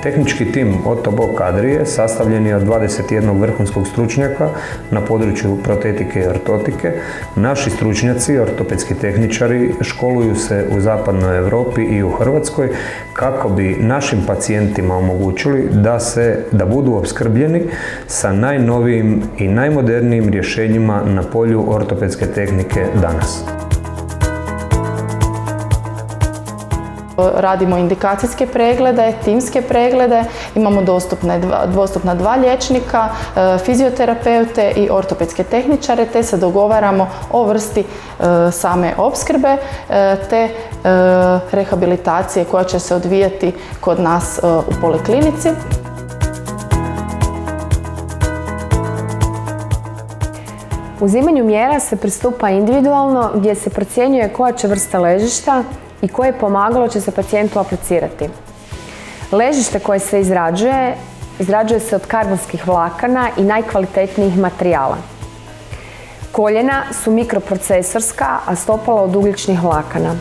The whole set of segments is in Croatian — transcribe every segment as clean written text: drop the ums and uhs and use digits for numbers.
Tehnički tim Ottobock Adrije sastavljen je od 21 vrhunskog stručnjaka na području protetike i ortotike. Naši stručnjaci, ortopedski tehničari, školuju se u zapadnoj Europi i u Hrvatskoj kako bi našim pacijentima omogućili da budu opskrbljeni sa najnovijim i najmodernijim rješenjima na polju ortopedske tehnike danas. Radimo indikacijske preglede, timske preglede, imamo dostupna 2 liječnika, fizioterapeute i ortopedske tehničare, te se dogovaramo o vrsti same opskrbe te rehabilitacije koja će se odvijati kod nas u poliklinici. Uzimanju mjera se pristupa individualno gdje se procjenjuje koja će vrsta ležišta i koje pomagalo će se pacijentu aplicirati. Ležište koje se izrađuje se od karbonskih vlakana i najkvalitetnijih materijala. Koljena su mikroprocesorska, a stopala od ugljičnih vlakana.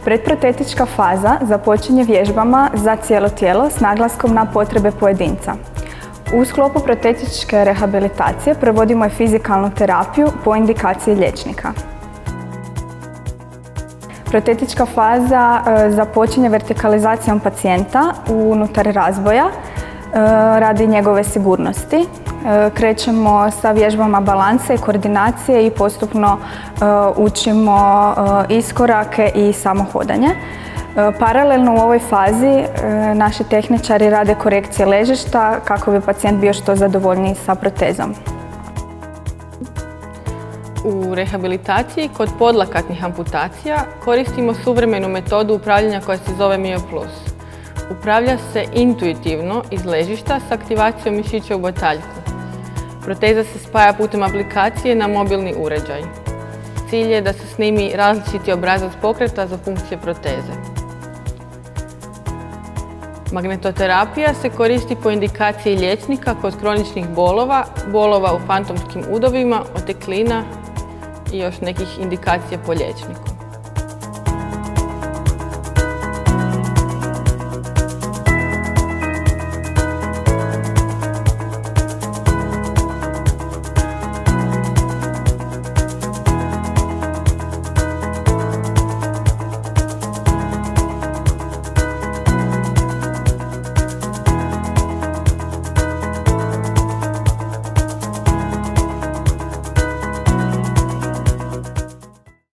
Predprotetička faza započinje vježbama za cijelo tijelo s naglaskom na potrebe pojedinca. U sklopu protetičke rehabilitacije provodimo i fizikalnu terapiju po indikaciji liječnika. Protetička faza započinje vertikalizacijom pacijenta unutar razboja radi njegove sigurnosti. Krećemo sa vježbama balansa i koordinacije i postupno učimo iskorake i samohodanje. Paralelno u ovoj fazi naši tehničari rade korekcije ležišta kako bi pacijent bio što zadovoljniji sa protezom. U rehabilitaciji kod podlakatnih amputacija koristimo suvremenu metodu upravljanja koja se zove MioPlus. Upravlja se intuitivno iz ležišta s aktivacijom mišića u bataljku. Proteza se spaja putem aplikacije na mobilni uređaj. Cilj je da se snimi različiti obrazac pokreta za funkcije proteze. Magnetoterapija se koristi po indikaciji liječnika kod kroničnih bolova u fantomskim udovima, oteklina i još nekih indikacija po liječniku.